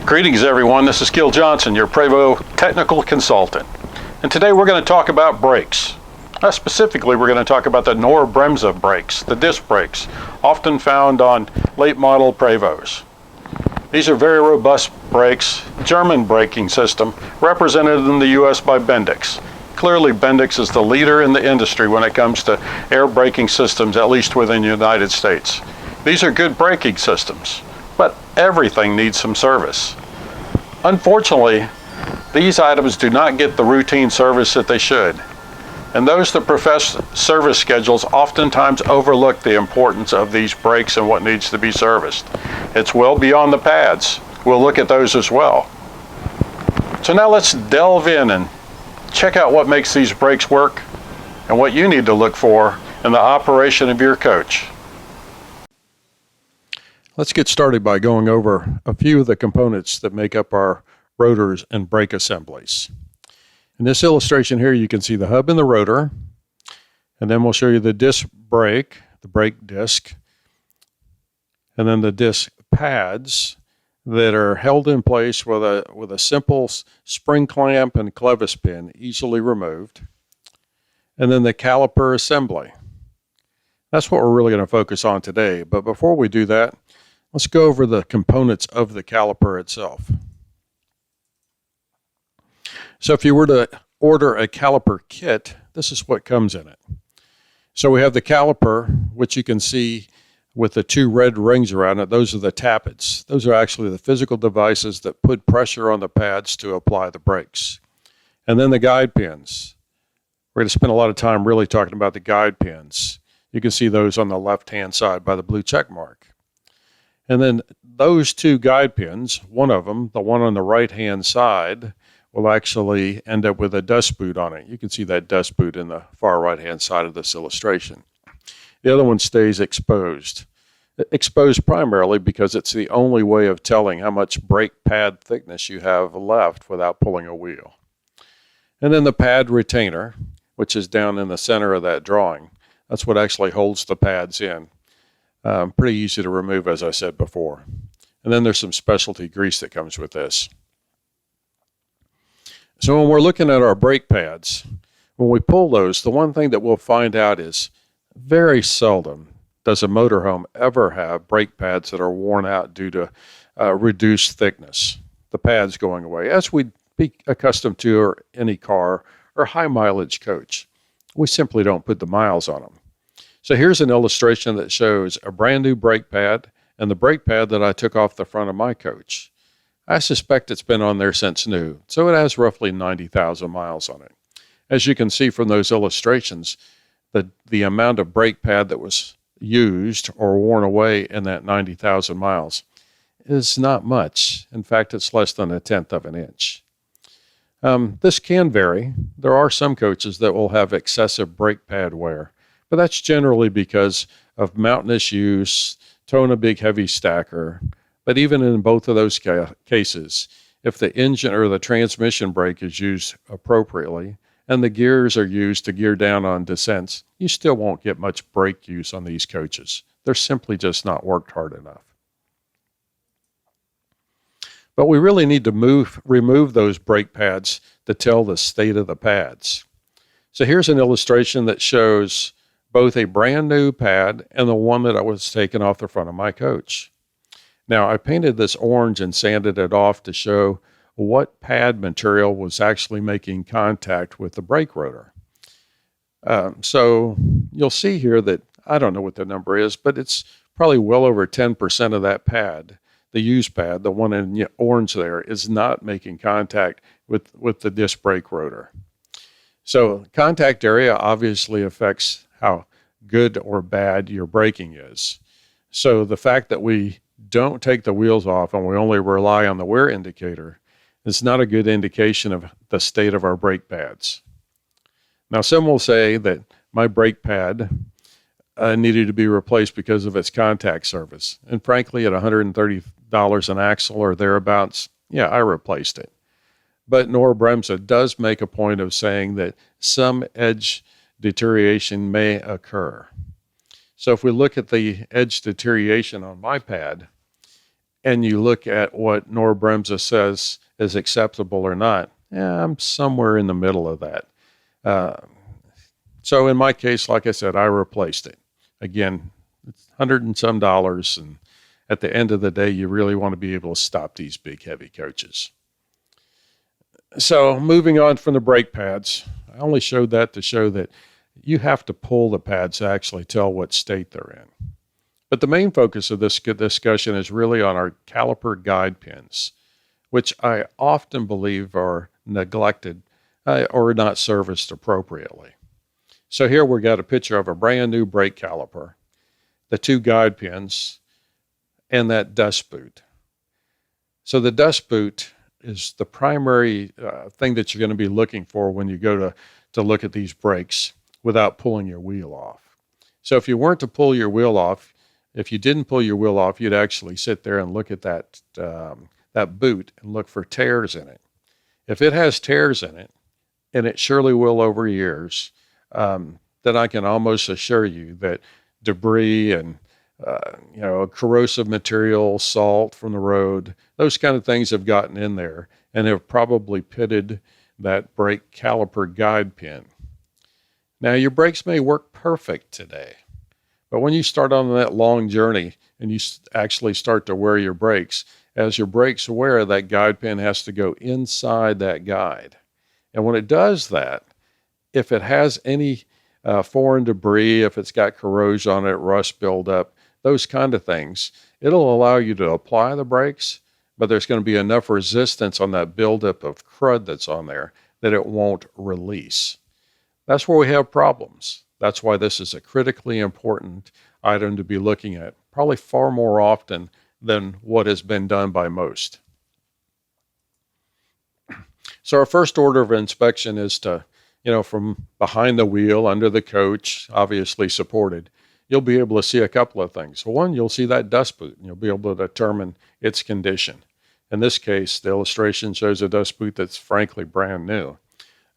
Greetings everyone, this is Gil Johnson, your Prevost technical consultant. And today we're going to talk about brakes. Specifically, we're going to talk about the Knorr-Bremse brakes, the disc brakes, often found on late model Prevosts. These are very robust brakes, German braking system, represented in the US by Bendix. Clearly Bendix is the leader in the industry when it comes to air braking systems, at least within the United States. These are good braking systems, but everything needs some service. Unfortunately, these items do not get the routine service that they should. And those that profess service schedules oftentimes overlook the importance of these brakes and what needs to be serviced. It's well beyond the pads. We'll look at those as well. So now let's delve in and check out what makes these brakes work and what you need to look for in the operation of your coach. Let's get started by going over a few of the components that make up our rotors and brake assemblies. In this illustration here, you can see the hub and the rotor, and then we'll show you the disc brake, the brake disc, and then the disc pads that are held in place with a simple spring clamp and clevis pin, easily removed, and then the caliper assembly. That's what we're really going to focus on today. But before we do that, let's go over the components of the caliper itself. So if you were to order a caliper kit, this is what comes in it. So we have the caliper, which you can see with the two red rings around it. Those are the tappets. Those are actually the physical devices that put pressure on the pads to apply the brakes. And then the guide pins. We're going to spend a lot of time really talking about the guide pins. You can see those on the left-hand side by the blue check mark. And then those two guide pins, one of them, the one on the right-hand side, will actually end up with a dust boot on it. You can see that dust boot in the far right-hand side of this illustration. The other one stays exposed. Exposed primarily because it's the only way of telling how much brake pad thickness you have left without pulling a wheel. And then the pad retainer, which is down in the center of that drawing. That's what actually holds the pads in. Pretty easy to remove, as I said before. And then there's some specialty grease that comes with this. So when we're looking at our brake pads, when we pull those, the one thing that we'll find out is very seldom does a motorhome ever have brake pads that are worn out due to reduced thickness, the pads going away, as we'd be accustomed to or any car or high mileage coach. We simply don't put the miles on them. So here's an illustration that shows a brand new brake pad and the brake pad that I took off the front of my coach. I suspect it's been on there since new, so it has roughly 90,000 miles on it. As you can see from those illustrations, the amount of brake pad that was used or worn away in that 90,000 miles is not much. In fact, it's less than 1/10 of an inch. This can vary. There are some coaches that will have excessive brake pad wear, but that's generally because of mountainous use, towing a big heavy stacker. But even in both of those cases, if the engine or the transmission brake is used appropriately and the gears are used to gear down on descents, you still won't get much brake use on these coaches. They're simply just not worked hard enough. But we really need to remove those brake pads to tell the state of the pads. So here's an illustration that shows both a brand new pad and the one that I was taking off the front of my coach. Now, I painted this orange and sanded it off to show what pad material was actually making contact with the brake rotor. So you'll see here that, I don't know what the number is, but it's probably well over 10% of that pad, the used pad, the one in orange there, is not making contact with the disc brake rotor. So contact area obviously affects how good or bad your braking is. So the fact that we don't take the wheels off and we only rely on the wear indicator is not a good indication of the state of our brake pads. Now, some will say that my brake pad needed to be replaced because of its contact surface. And frankly, at $130 an axle or thereabouts, yeah, I replaced it. But Knorr-Bremse does make a point of saying that some edge deterioration may occur. So if we look at the edge deterioration on my pad, and you look at what Knorr-Bremse says is acceptable or not, I'm somewhere in the middle of that. Uh, so in my case, like I said, I replaced it. Again, it's $100 and some, and at the end of the day, you really want to be able to stop these big, heavy coaches. So moving on from the brake pads, I only showed that to show that you have to pull the pads to actually tell what state they're in. But the main focus of this discussion is really on our caliper guide pins, which I often believe are neglected or not serviced appropriately. So here we got a picture of a brand new brake caliper, the 2 guide pins, and that dust boot. So the dust boot is the primary thing that you're going to be looking for when you go to look at these brakes without pulling your wheel off. So if you weren't to pull your wheel off, if you didn't pull your wheel off, you'd actually sit there and look at that boot and look for tears in it. If it has tears in it, and it surely will over years, then I can almost assure you that debris and corrosive material, salt from the road, those kind of things have gotten in there and have probably pitted that brake caliper guide pin. Now, your brakes may work perfect today, but when you start on that long journey and you actually start to wear your brakes, as your brakes wear, that guide pin has to go inside that guide. And when it does that, if it has any foreign debris, if it's got corrosion on it, rust buildup, those kind of things, it'll allow you to apply the brakes, but there's going to be enough resistance on that buildup of crud that's on there that it won't release. That's where we have problems. That's why this is a critically important item to be looking at, probably far more often than what has been done by most. So our first order of inspection is to, from behind the wheel, under the coach, obviously supported, you'll be able to see a couple of things. One, you'll see that dust boot, and you'll be able to determine its condition. In this case, the illustration shows a dust boot that's frankly brand new.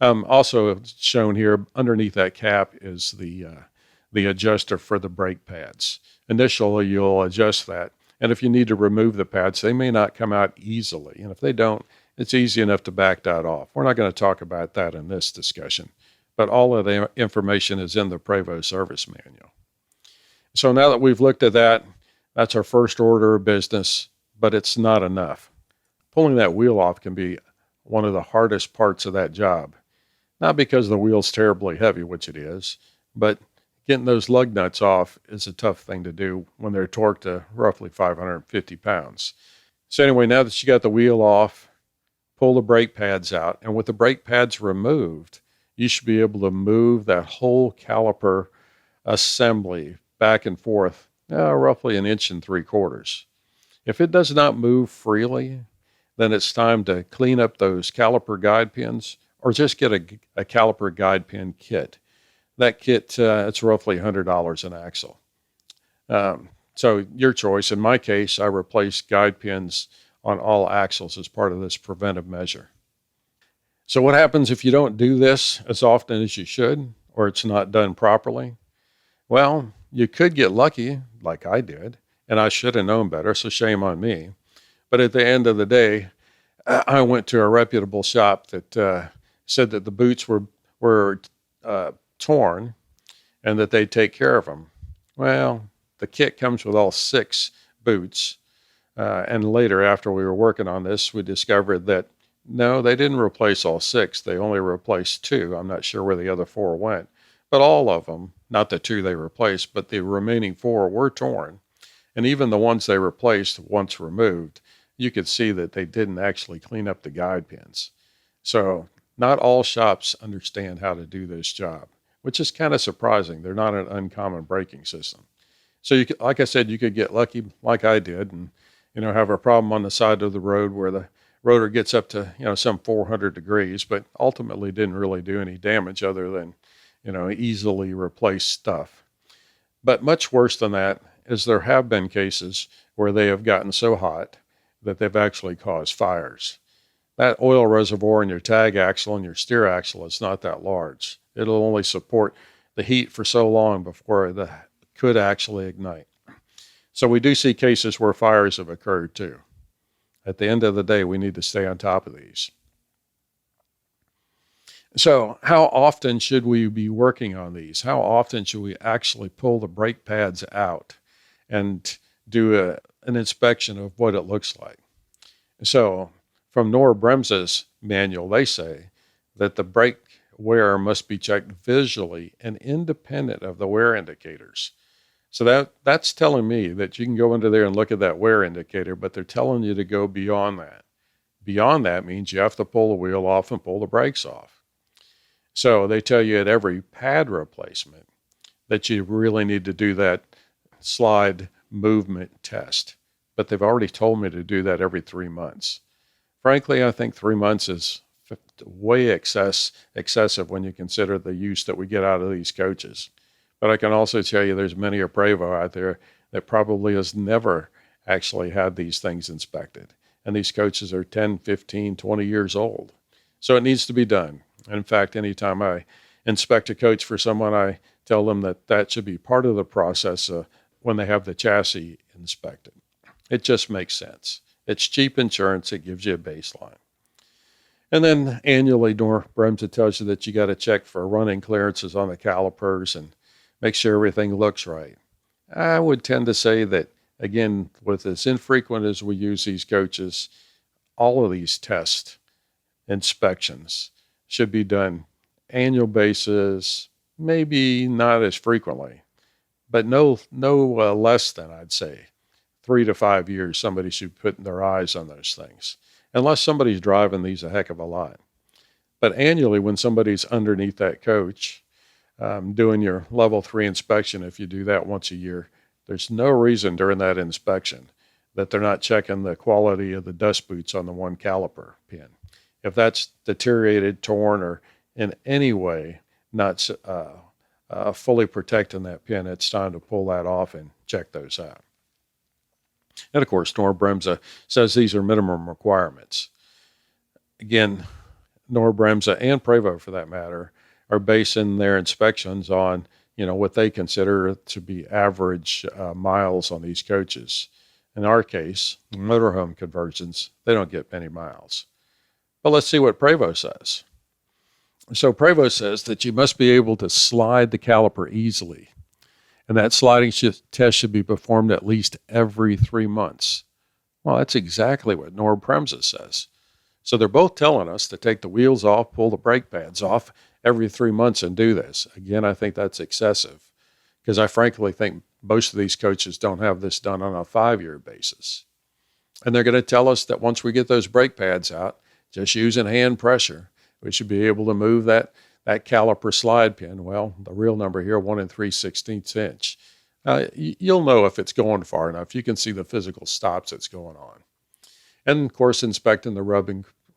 Also shown here underneath that cap is the adjuster for the brake pads. Initially, you'll adjust that, and if you need to remove the pads, they may not come out easily, and if they don't, it's easy enough to back that off. We're not going to talk about that in this discussion, but all of the information is in the Prevost service manual. So now that we've looked at that, that's our first order of business, but it's not enough. Pulling that wheel off can be one of the hardest parts of that job. Not because the wheel's terribly heavy, which it is, but getting those lug nuts off is a tough thing to do when they're torqued to roughly 550 pounds. So anyway, now that you got the wheel off, pull the brake pads out, and with the brake pads removed, you should be able to move that whole caliper assembly back and forth, roughly 1.75 inches. If it does not move freely, then it's time to clean up those caliper guide pins or just get a caliper guide pin kit. That kit, it's roughly $100 an axle. So your choice. In my case, I replaced guide pins on all axles as part of this preventive measure. So what happens if you don't do this as often as you should, or it's not done properly? Well, you could get lucky, like I did, and I should have known better, so shame on me. But at the end of the day, I went to a reputable shop that said that the boots were torn and that they'd take care of them. Well, the kit comes with all 6 boots. And later, after we were working on this, we discovered that no, they didn't replace all 6. They only replaced 2. I'm not sure where the other 4 went. But all of them, not the 2 they replaced, but the remaining 4 were torn. And even the ones they replaced, once removed, you could see that they didn't actually clean up the guide pins. So not all shops understand how to do this job, which is kind of surprising. They're not an uncommon braking system. So you could, like I said, you could get lucky like I did and have a problem on the side of the road where the rotor gets up to some 400 degrees, but ultimately didn't really do any damage other than easily replace stuff. But much worse than that is there have been cases where they have gotten so hot that they've actually caused fires. That oil reservoir in your tag axle and your steer axle is not that large. It'll only support the heat for so long before it could actually ignite. So we do see cases where fires have occurred too. At the end of the day, we need to stay on top of these. So how often should we be working on these? How often should we actually pull the brake pads out and do an inspection of what it looks like? So from Knorr-Bremse's manual, they say that the brake wear must be checked visually and independent of the wear indicators. So that's telling me that you can go into there and look at that wear indicator, but they're telling you to go beyond that. Beyond that means you have to pull the wheel off and pull the brakes off. So they tell you at every pad replacement that you really need to do that slide movement test. But they've already told me to do that every 3 months. Frankly, I think 3 months is way excessive when you consider the use that we get out of these coaches. But I can also tell you there's many a Prevost out there that probably has never actually had these things inspected. And these coaches are 10, 15, 20 years old. So it needs to be done. In fact, anytime I inspect a coach for someone, I tell them that that should be part of the process when they have the chassis inspected. It just makes sense. It's cheap insurance. It gives you a baseline. And then annually, Knorr-Bremse tells you that you got to check for running clearances on the calipers and make sure everything looks right. I would tend to say that, again, with as infrequent as we use these coaches, all of these test inspections should be done annual basis, maybe not as frequently, but no less than, I'd say, 3 to 5 years somebody should put their eyes on those things, unless somebody's driving these a heck of a lot. But annually, when somebody's underneath that coach, doing your level 3 inspection, if you do that once a year, there's no reason during that inspection that they're not checking the quality of the dust boots on the one caliper pin. If that's deteriorated, torn, or in any way not fully protecting that pin, it's time to pull that off and check those out. And of course, Knorr-Bremse says these are minimum requirements. Again, Knorr-Bremse and Prevost, for that matter, are basing their inspections on, what they consider to be average miles on these coaches. In our case, motorhome conversions, they don't get many miles. But let's see what Prevost says. So Prevost says that you must be able to slide the caliper easily, and that sliding test should be performed at least every 3 months. Well, that's exactly what Knorr-Bremse says. So they're both telling us to take the wheels off, pull the brake pads off every 3 months and do this. Again, I think that's excessive because I frankly think most of these coaches don't have this done on a 5-year basis. And they're going to tell us that once we get those brake pads out, just using hand pressure, we should be able to move that caliper slide pin. Well, the real number here, 1 3/16 inch. You'll know if it's going far enough. You can see the physical stops that's going on. And of course, inspecting the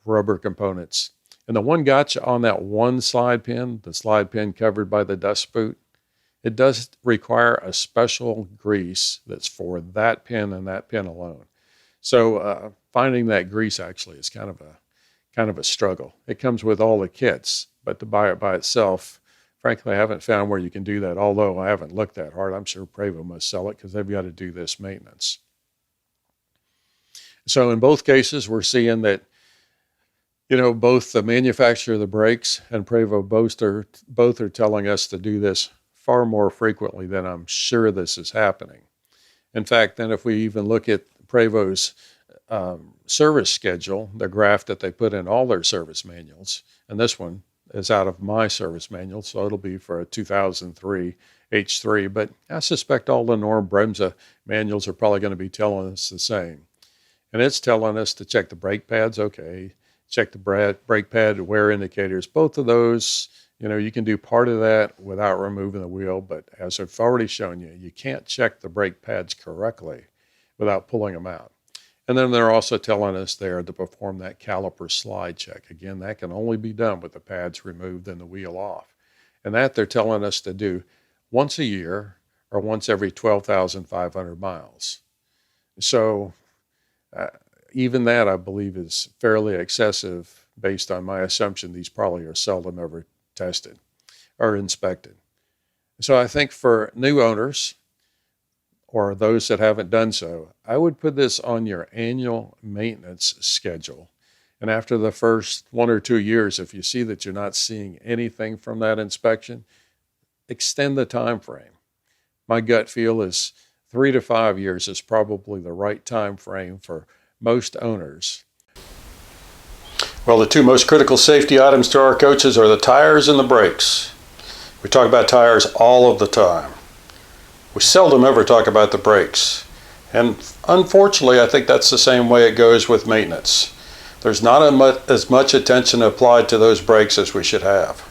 rubber components. And the one gotcha on that one slide pin, the slide pin covered by the dust boot, it does require a special grease that's for that pin and that pin alone. So finding that grease actually is kind of a struggle. It comes with all the kits, but to buy it by itself, frankly, I haven't found where you can do that, although I haven't looked that hard. I'm sure Prevost must sell it because they've got to do this maintenance. So in both cases, we're seeing that, both the manufacturer of the brakes and Prevost both are telling us to do this far more frequently than I'm sure this is happening. In fact, then if we even look at Prevost's service schedule, the graph that they put in all their service manuals, and this one is out of my service manual, so it'll be for a 2003 H3, but I suspect all the Knorr-Bremse manuals are probably going to be telling us the same. And it's telling us to check the brake pads, okay, check the brake pad wear indicators. Both of those, you can do part of that without removing the wheel, but as I've already shown you, you can't check the brake pads correctly without pulling them out. And then they're also telling us there to perform that caliper slide check. Again, that can only be done with the pads removed and the wheel off. And that they're telling us to do once a year or once every 12,500 miles. So even that, I believe, is fairly excessive based on my assumption these probably are seldom ever tested or inspected. So I think for new owners or those that haven't done so, I would put this on your annual maintenance schedule. And after the first 1 or 2 years, if you see that you're not seeing anything from that inspection, extend the time frame. My gut feel is 3 to 5 years is probably the right time frame for most owners. Well, the two most critical safety items to our coaches are the tires and the brakes. We talk about tires all of the time. We seldom ever talk about the brakes. And unfortunately, I think that's the same way it goes with maintenance. There's not as much attention applied to those brakes as we should have.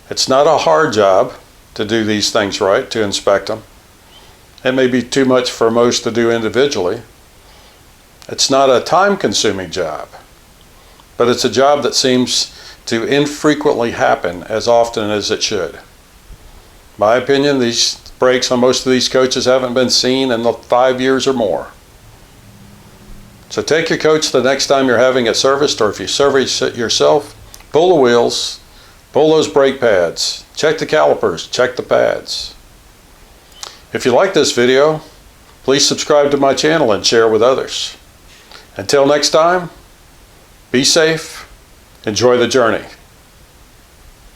It's not a hard job to do these things right, to inspect them. It may be too much for most to do individually. It's not a time-consuming job, but it's a job that seems to infrequently happen as often as it should. In my opinion, these brakes on most of these coaches haven't been seen in 5 years or more. So take your coach the next time you're having it serviced, or if you service it yourself, pull the wheels, pull those brake pads, check the calipers, check the pads. If you like this video, please subscribe to my channel and share with others. Until next time, be safe, enjoy the journey.